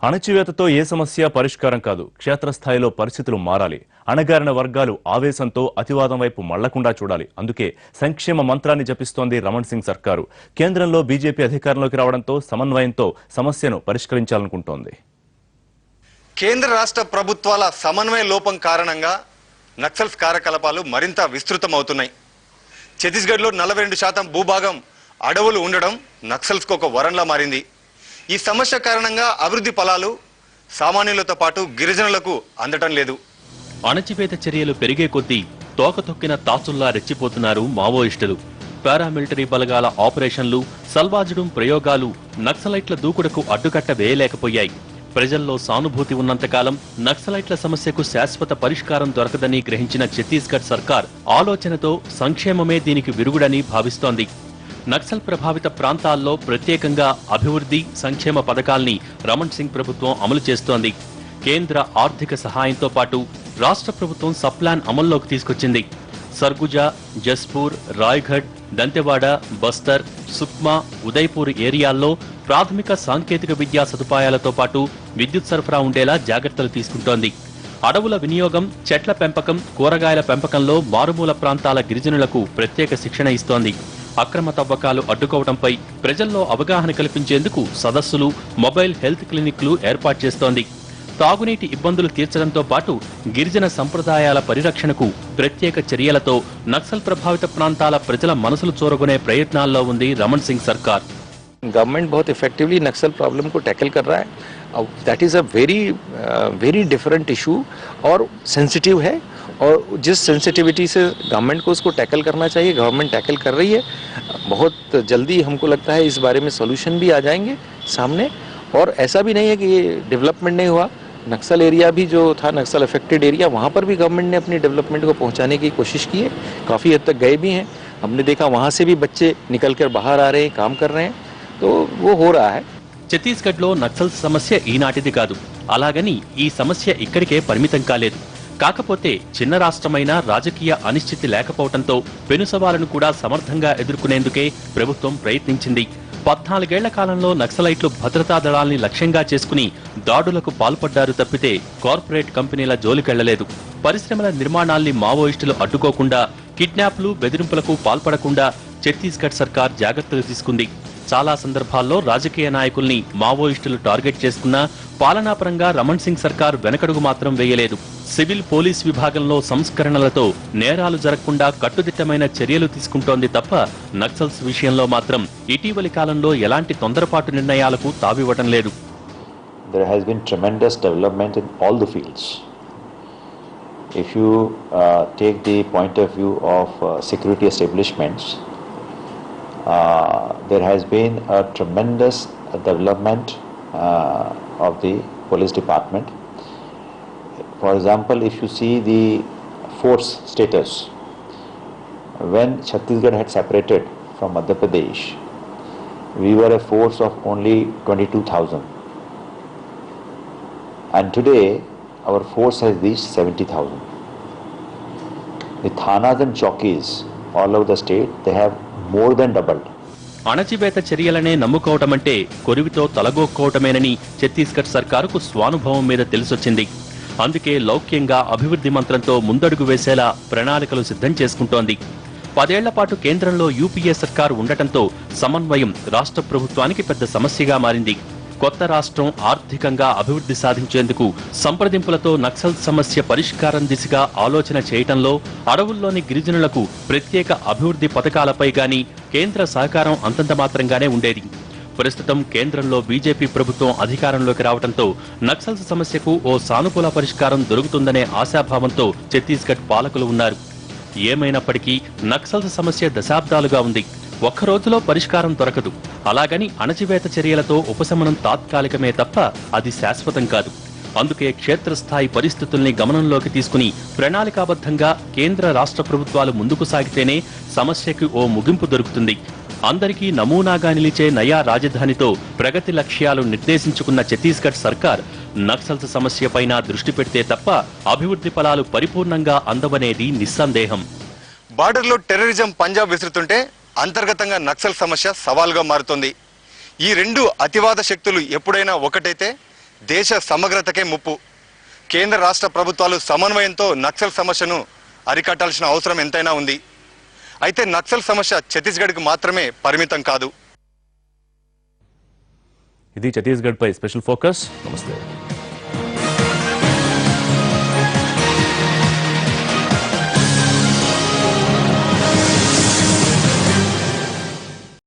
అణచివేతతో ఏ సమస్య పరిష్కారం కాదు. క్షేత్రస్థాయిలో పరిస్థితులు మారాలి. అణగారిన వర్గాలు ఆవేశంతో అతివాదం వైపు మళ్లకుండా చూడాలి. అందుకే సంక్షేమ మంత్రాన్ని జపిస్తోంది రమణ్ సింగ్ సర్కారు. కేంద్రంలో బీజేపీ అధికారంలోకి రావడంతో సమన్వయంతో సమస్యను పరిష్కరించాలనుకుంటోంది. కేంద్ర రాష్ట్ర ప్రభుత్వాల సమన్వయ లోపం కారణంగా నక్సల్స్ కార్యకలాపాలు మరింత విస్తృతమవుతున్నాయి. ఛత్తీస్గఢ్లో 42% భూభాగం అడవులు ఉండడం నక్సల్స్కు ఒక వరంలా మారింది. ఈ సమస్య కారణంగా అభివృద్ధి ఫలాలు సామాన్యులతో పాటు గిరిజనులకు అందటం లేదు. అణచివేత చర్యలు పెరిగే కొద్దీ తోకతొక్కిన తాచుల్లా రెచ్చిపోతున్నారు మావోయిస్టులు. పారామిలిటరీ బలగాల ఆపరేషన్లు, సల్వాజుడం ప్రయోగాలు నక్సలైట్ల దూకుడుకు అడ్డుకట్ట వేయలేకపోయాయి. ప్రజల్లో సానుభూతి ఉన్నంతకాలం నక్సలైట్ల సమస్యకు శాశ్వత పరిష్కారం దొరకదని గ్రహించిన ఛత్తీస్గఢ్ సర్కార్ ఆలోచనతో సంక్షేమమే దీనికి విరుగుడని భావిస్తోంది. నక్సల్ ప్రభావిత ప్రాంతాల్లో ప్రత్యేకంగా అభివృద్ధి సంక్షేమ పథకాల్ని రమణ్ సింగ్ ప్రభుత్వం అమలు చేస్తోంది. కేంద్ర ఆర్థిక సహాయంతో పాటు రాష్ట్ర ప్రభుత్వం సప్లాన్ అమల్లోకి తీసుకొచ్చింది. సర్గుజా, జస్పూర్, రాయ్గఢ్, దంతెవాడ, బస్తర్, సుక్మా, ఉదయ్పూర్ ఏరియాల్లో ప్రాథమిక సాంకేతిక విద్యా సదుపాయాలతో పాటు విద్యుత్ సరఫరా ఉండేలా జాగ్రత్తలు తీసుకుంటోంది. అడవుల వినియోగం, చెట్ల పెంపకం, కూరగాయల పెంపకంలో మారుమూల ప్రాంతాల గిరిజనులకు ప్రత్యేక శిక్షణ ఇస్తోంది. అక్రమ తవ్వకాలు అడ్డుకోవడంపై ప్రజల్లో అవగాహన కల్పించేందుకు సదస్సులు, మొబైల్ హెల్త్ క్లినిక్లు ఏర్పాటు చేస్తోంది. తాగునీటి ఇబ్బందులు తీర్చడంతో పాటు గిరిజన సంప్రదాయాల పరిరక్షణకు ప్రత్యేక చర్యలతో నక్సల్ ప్రభావిత ప్రాంతాల ప్రజల మనసులు చూరగొనే ప్రయత్నాల్లో ఉంది రమణ్ సింగ్ సర్కార్. गवर्नमेंट बहुत इफेक्टिवली नक्सल प्रॉब्लम को टैकल कर रहा है. That is a very different issue और सेंसिटिव है, और जिस सेंसिटिविटी से गवर्नमेंट को उसको टैकल करना चाहिए गवर्नमेंट टैकल कर रही है. बहुत जल्दी हमको लगता है इस बारे में सोल्यूशन भी आ जाएंगे सामने. और ऐसा भी नहीं है कि ये डेवलपमेंट नहीं हुआ. नक्सल एरिया भी जो था, नक्सल अफेक्टेड एरिया, वहाँ पर भी गवर्नमेंट ने अपनी डेवलपमेंट को पहुँचाने की कोशिश की है. काफ़ी हद तक गए भी हैं. हमने देखा वहाँ से भी बच्चे निकल कर बाहर आ रहे हैं, काम कर रहे हैं. तो वो हो रहा है. ఛత్తీస్గఢ్లో నక్సల్ సమస్య ఈనాటిది కాదు. అలాగని ఈ సమస్య ఇక్కడికే పరిమితం కాలేదు. కాకపోతే చిన్న రాష్ట్రమైన రాజకీయ అనిశ్చితి లేకపోవడంతో పెనుసవాలను కూడా సమర్థంగా ఎదుర్కొనేందుకే ప్రభుత్వం ప్రయత్నించింది. 14 ఏళ్ల కాలంలో నక్సలైట్లు భద్రతా దళాల్ని లక్ష్యంగా చేసుకుని దాడులకు పాల్పడ్డారు తప్పితే కార్పొరేట్ కంపెనీల జోలికెళ్లలేదు. పరిశ్రమల నిర్మాణాల్ని మావోయిస్టులు అడ్డుకోకుండా, కిడ్నాప్లు, బెదిరింపులకు పాల్పడకుండా ఛత్తీస్గఢ్ సర్కార్ జాగ్రత్తలు తీసుకుంది. చాలా సందర్భాల్లో రాజకీయ నాయకుల్ని మావోయిస్టులు టార్గెట్ చేసుకున్నా పాలనాపరంగా రమణ్ సింగ్ సర్కార్ వెనకడుగు మాత్రం వేయలేదు. సివిల్ పోలీస్ విభాగంలో సంస్కరణలతో నేరాలు జరగకుండా కట్టుదిట్టమైన చర్యలు తీసుకుంటోంది తప్ప నక్సల్స్ విషయంలో మాత్రం ఇటీవలి కాలంలో ఎలాంటి తొందరపాటు నిర్ణయాలకు తావివ్వడం లేదు. There has been tremendous development in all the fields. If you take the point of view of security establishments, there has been a tremendous development of the police department. For example, if you see the force status, when Chhattisgarh had separated from Madhya Pradesh, we were a force of only 22,000, and today our force has reached 70,000. The thanas and chowkis all over the state, they have more than doubled. అణచివేత చర్యలనే నమ్ముకోవటమంటే కొరివితో తలగొక్కోవటమేనని ఛత్తీస్గఢ్ సర్కారుకు స్వానుభవం మీద తెలిసొచ్చింది. అందుకే లౌక్యంగా అభివృద్ధి మంత్రంతో ముందడుగు వేసేలా ప్రణాళికలు సిద్ధం చేసుకుంటోంది. 10 ఏళ్ల పాటు కేంద్రంలో యూపీఏ సర్కారు ఉండటంతో సమన్వయం రాష్ట్ర ప్రభుత్వానికి పెద్ద సమస్యగా మారింది. కొత్త రాష్ట్రం ఆర్థికంగా అభివృద్ధి సాధించేందుకు సంప్రదింపులతో నక్సల్ సమస్య పరిష్కారం దిశగా ఆలోచన చేయటంలో అడవుల్లోని గిరిజనులకు ప్రత్యేక అభివృద్ధి పథకాలపై గాని కేంద్ర సహకారం అంతంత మాత్రంగానే ఉండేది. ప్రస్తుతం కేంద్రంలో బీజేపీ ప్రభుత్వం అధికారంలోకి రావడంతో నక్సల్స్ సమస్యకు ఓ సానుకూల పరిష్కారం దొరుకుతుందనే ఆశాభావంతో ఛత్తీస్గఢ్ పాలకులు ఉన్నారు. ఏమైనప్పటికీ నక్సల్స్ సమస్య దశాబ్దాలుగా ఉంది. ఒక్క రోజులో పరిష్కారం దొరకదు. అలాగని అణచివేత చర్యలతో ఉపశమనం తాత్కాలికమే తప్ప అది శాశ్వతం కాదు. అందుకే క్షేత్రస్థాయి పరిస్థితుల్ని గమనంలోకి తీసుకుని ప్రణాళికాబద్ధంగా కేంద్ర రాష్ట్ర ప్రభుత్వాలు ముందుకు సాగితేనే సమస్యకు ఓ ముగింపు దొరుకుతుంది. అందరికీ నమూనాగా నిలిచే నయా రాజధానితో ప్రగతి లక్ష్యాలు నిర్దేశించుకున్న ఛత్తీస్గఢ్ సర్కార్ నక్సల్స్ సమస్యపైన దృష్టి పెడితే తప్ప అభివృద్ధి ఫలాలు పరిపూర్ణంగా అందవనేది నిస్సందేహం. బార్డర్లో టెర్రరిజం పంజాబ్ విసురుతుంటే అంతర్గతంగా నక్సల్ సమస్య సవాల్గా మారుతోంది. ఈ రెండు అతివాద శక్తులు ఎప్పుడైనా ఒకటైతే దేశ సమగ్రతకే ముప్పు. కేంద్ర రాష్ట్ర ప్రభుత్వాలు సమన్వయంతో నక్సల్ సమస్యను అరికట్టాల్సిన అవసరం ఎంతైనా ఉంది. అయితే నక్సల్ సమస్య ఛత్తీస్గఢ్కి మాత్రమే పరిమితం కాదు. ఇది ఛత్తీస్గఢ్పై స్పెషల్ ఫోకస్. నమస్తే.